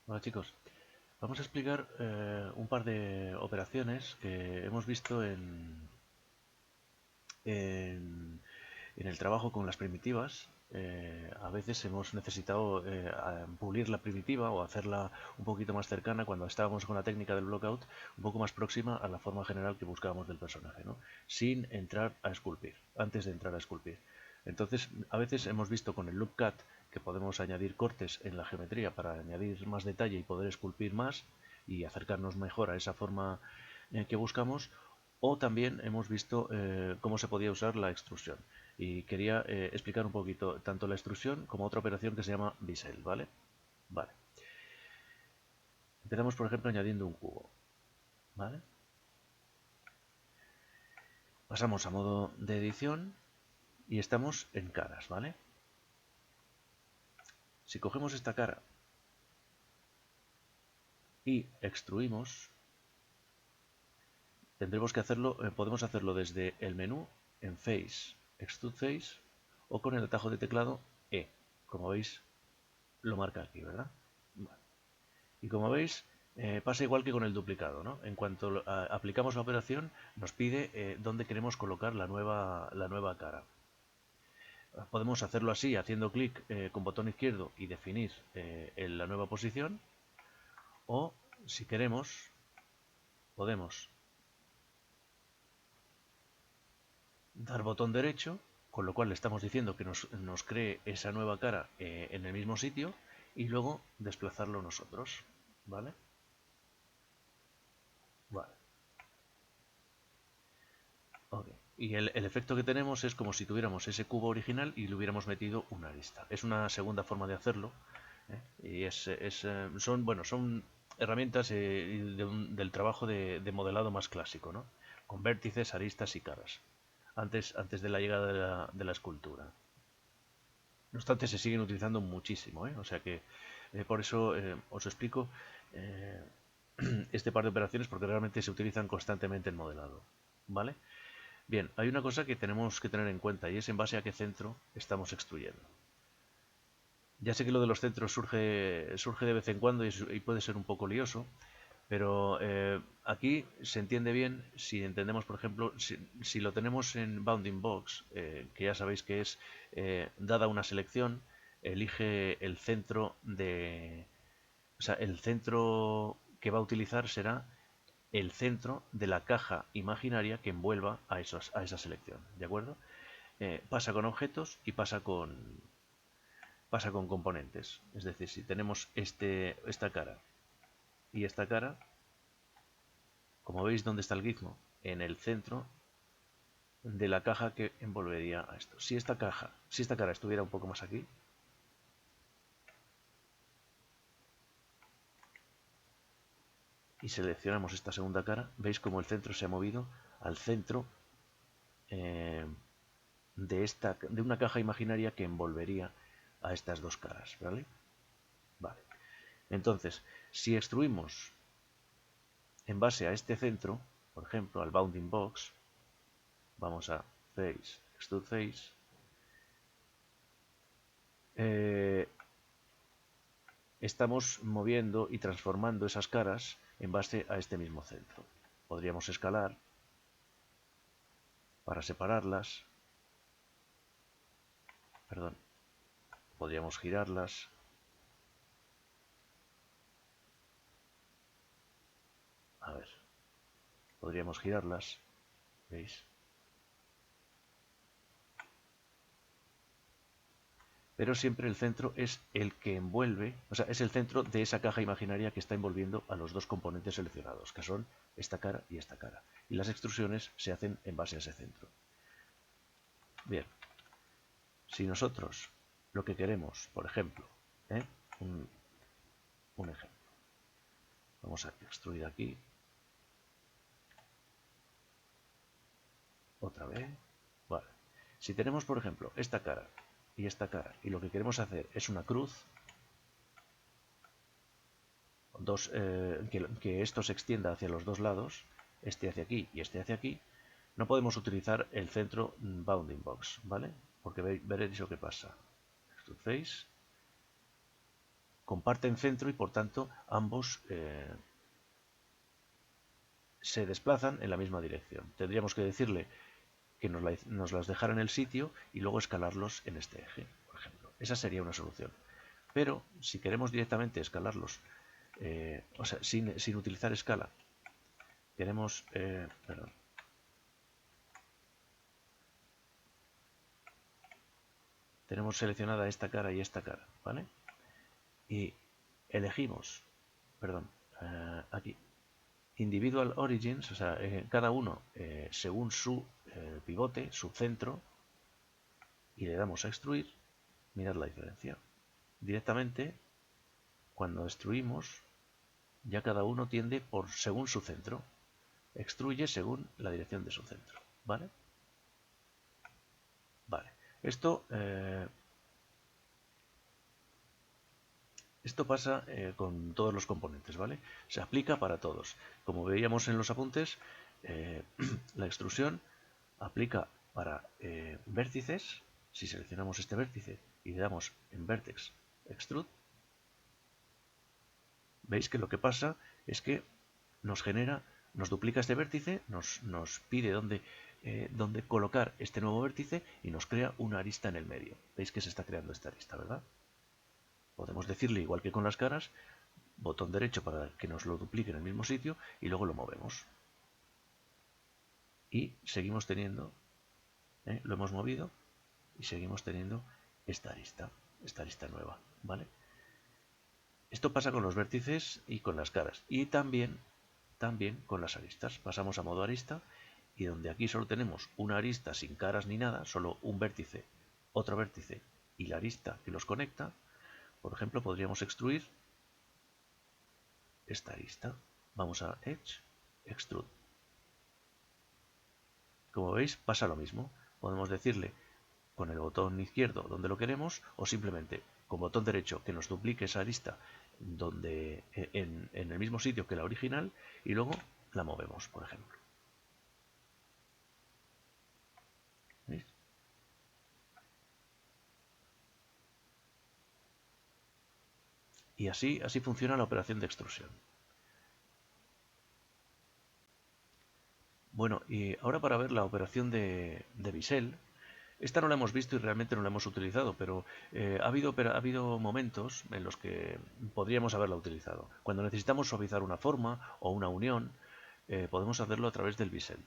Hola chicos, vamos a explicar un par de operaciones que hemos visto en el trabajo con las primitivas. A veces hemos necesitado pulir la primitiva o hacerla un poquito más cercana cuando estábamos con la técnica del blockout, un poco más próxima a la forma general que buscábamos del personaje, ¿no? Sin entrar a esculpir, antes de entrar a esculpir. Entonces, a veces hemos visto con el loop cut que podemos añadir cortes en la geometría para añadir más detalle y poder esculpir más y acercarnos mejor a esa forma que buscamos. O también hemos visto cómo se podía usar la extrusión. Y quería explicar un poquito tanto la extrusión como otra operación que se llama bisel, ¿vale? Vale. Empezamos, por ejemplo, añadiendo un cubo, ¿vale? Pasamos a modo de edición y estamos en caras, ¿vale? Si cogemos esta cara y extruimos, tendremos que hacerlo, podemos hacerlo desde el menú en Face, Extrude Face, o con el atajo de teclado E. Como veis, lo marca aquí, ¿verdad? Vale. Y como veis, pasa igual que con el duplicado, ¿no? En cuanto aplicamos la operación, nos pide dónde queremos colocar la nueva cara. Podemos hacerlo así, haciendo clic con botón izquierdo y definir en la nueva posición. O, si queremos, podemos dar botón derecho, con lo cual le estamos diciendo que nos cree esa nueva cara en el mismo sitio y luego desplazarlo nosotros. ¿Vale? Vale. Ok. Y el efecto que tenemos es como si tuviéramos ese cubo original y le hubiéramos metido una arista. Es una segunda forma de hacerlo. Y son herramientas del trabajo de modelado más clásico, ¿no? Con vértices, aristas y caras. Antes de la llegada de la escultura. No obstante, se siguen utilizando muchísimo, ¿eh? O sea que por eso os explico eh, este par de operaciones porque realmente se utilizan constantemente en modelado. ¿Vale? Bien, hay una cosa que tenemos que tener en cuenta y es en base a qué centro estamos extruyendo. Ya sé que lo de los centros surge de vez en cuando y puede ser un poco lioso, pero aquí se entiende bien si entendemos, por ejemplo, si lo tenemos en Bounding Box, que ya sabéis que es, dada una selección, elige el centro de... O sea, el centro que va a utilizar será el centro de la caja imaginaria que envuelva a esa selección, ¿de acuerdo? Pasa con objetos y pasa con componentes. Es decir, si tenemos esta cara y esta cara, como veis, ¿dónde está el gizmo? En el centro de la caja que envolvería a esto. Si esta cara estuviera un poco más aquí, y seleccionamos esta segunda cara, veis como el centro se ha movido al centro eh, de una caja imaginaria que envolvería a estas dos caras, ¿vale? Vale. Entonces, si extruimos en base a este centro, por ejemplo, al bounding box, vamos a face, extrude face, eh, estamos moviendo y transformando esas caras en base a este mismo centro. Podríamos escalar para separarlas, perdón, podríamos girarlas, a ver, podríamos girarlas, ¿veis? Pero siempre el centro es el que envuelve, o sea, es el centro de esa caja imaginaria que está envolviendo a los dos componentes seleccionados, que son esta cara y esta cara. Y las extrusiones se hacen en base a ese centro. Bien, si nosotros lo que queremos, por ejemplo, ¿eh? un, un ejemplo, vamos a extruir aquí, otra vez, vale. Si tenemos, por ejemplo, esta cara, y lo que queremos hacer es una cruz, que esto se extienda hacia los dos lados, este hacia aquí y este hacia aquí, no podemos utilizar el centro bounding box, ¿vale? Porque veréis lo que pasa. Extrude face, comparten centro y por tanto ambos se desplazan en la misma dirección. Tendríamos que decirle que nos las dejara en el sitio y luego escalarlos en este eje, por ejemplo. Esa sería una solución. Pero si queremos directamente escalarlos, o sea, sin utilizar escala, queremos, perdón, tenemos seleccionada esta cara y esta cara, ¿vale? Y elegimos, perdón, aquí, Individual Origins, o sea, cada uno según su pivote, su centro, y le damos a extruir. Mirad la diferencia. Directamente, cuando extruimos, ya cada uno tiende por según su centro. Extruye según la dirección de su centro, ¿vale? Vale. Esto pasa con todos los componentes, ¿vale? Se aplica para todos. Como veíamos en los apuntes, la extrusión aplica para vértices. Si seleccionamos este vértice y le damos en Vertex Extrude, veis que lo que pasa es que nos duplica este vértice, nos pide dónde colocar este nuevo vértice y nos crea una arista en el medio. Veis que se está creando esta arista, ¿verdad? Podemos decirle, igual que con las caras, botón derecho para que nos lo duplique en el mismo sitio y luego lo movemos. Y seguimos teniendo, lo hemos movido y seguimos teniendo esta arista nueva, ¿vale? Esto pasa con los vértices y con las caras. Y también con las aristas. Pasamos a modo arista y donde aquí solo tenemos una arista sin caras ni nada, solo un vértice, otro vértice y la arista que los conecta, por ejemplo, podríamos extruir esta arista. Vamos a Edge, Extrude. Como veis, pasa lo mismo. Podemos decirle con el botón izquierdo donde lo queremos o simplemente con botón derecho que nos duplique esa arista en el mismo sitio que la original y luego la movemos, por ejemplo. ¿Veis? Y así funciona la operación de extrusión. Bueno, y ahora para ver la operación de bisel. Esta no la hemos visto y realmente no la hemos utilizado, pero ha habido momentos en los que podríamos haberla utilizado. Cuando necesitamos suavizar una forma o una unión, podemos hacerlo a través del bisel.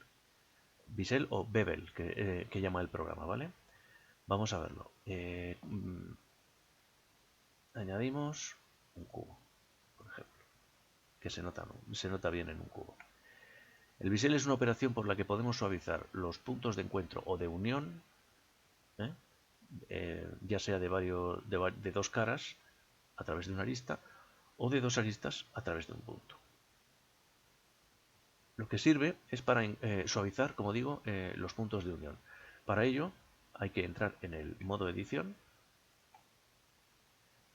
Bisel o bevel, que llama el programa, ¿vale? Vamos a verlo. Añadimos un cubo, por ejemplo, que se nota bien en un cubo. El bisel es una operación por la que podemos suavizar los puntos de encuentro o de unión, ya sea de dos caras a través de una arista o de dos aristas a través de un punto. Lo que sirve es para suavizar, como digo, los puntos de unión. Para ello hay que entrar en el modo edición.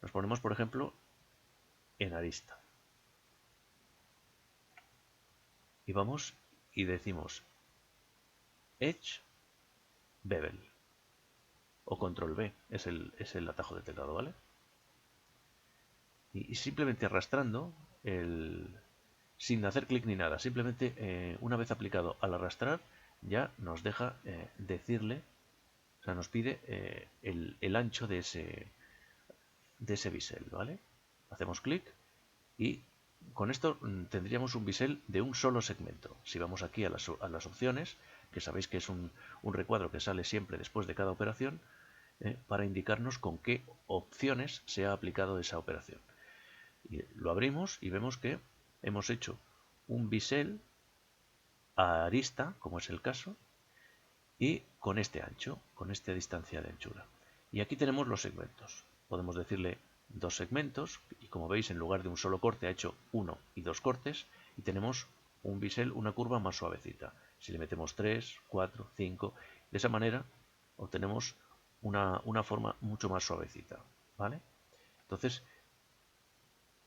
Nos ponemos, por ejemplo, en arista. Y vamos y decimos Edge Bevel. O Control B, es el atajo de teclado, ¿vale? Y simplemente arrastrando, sin hacer clic ni nada, simplemente una vez aplicado al arrastrar, ya nos deja decirle, o sea, nos pide el ancho de ese bisel, ¿vale? Hacemos clic y con esto tendríamos un bisel de un solo segmento. Si vamos aquí a las opciones, que sabéis que es un recuadro que sale siempre después de cada operación, para indicarnos con qué opciones se ha aplicado esa operación. Y lo abrimos y vemos que hemos hecho un bisel a arista, como es el caso, y con este ancho, con esta distancia de anchura. Y aquí tenemos los segmentos. Podemos decirle dos segmentos y como veis en lugar de un solo corte ha hecho uno y dos cortes y tenemos un bisel, una curva más suavecita. Si le metemos 3, 4, 5, de esa manera obtenemos una forma mucho más suavecita, ¿vale? Entonces,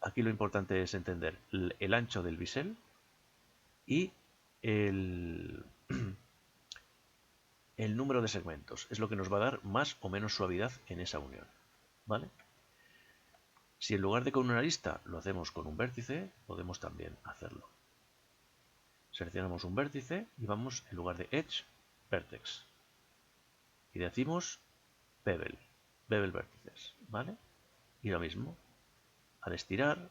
aquí lo importante es entender el ancho del bisel y el número de segmentos. Es lo que nos va a dar más o menos suavidad en esa unión, ¿vale? Si en lugar de con una arista lo hacemos con un vértice, podemos también hacerlo. Seleccionamos un vértice y vamos en lugar de Edge, Vertex. Y decimos Bevel, Bevel vértices, ¿vale? Y lo mismo, al estirar,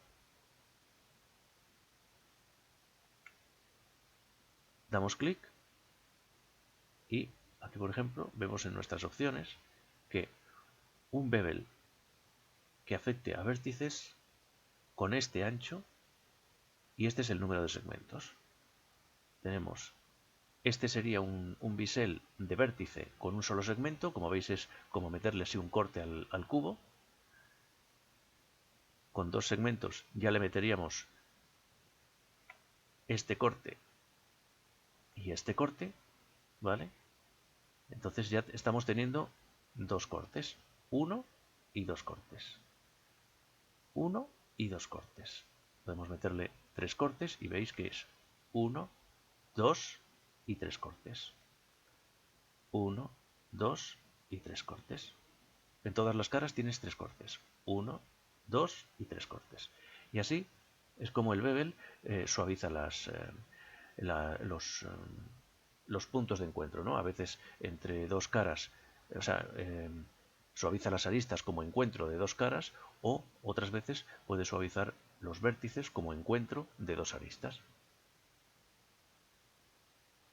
damos clic y aquí, por ejemplo, vemos en nuestras opciones que un bevel que afecte a vértices con este ancho, y este es el número de segmentos. Tenemos, este sería un bisel de vértice con un solo segmento, como veis es como meterle así un corte al cubo. Con dos segmentos ya le meteríamos este corte y este corte, ¿vale? Entonces ya estamos teniendo dos cortes, uno y dos cortes. Uno y dos cortes. Podemos meterle tres cortes y veis que es uno, dos y tres cortes. Uno, dos y tres cortes. En todas las caras tienes tres cortes. Uno, dos y tres cortes. Y así es como el bevel suaviza los puntos de encuentro, ¿no? A veces entre dos caras, o sea, suaviza las aristas como encuentro de dos caras, o otras veces puede suavizar los vértices como encuentro de dos aristas.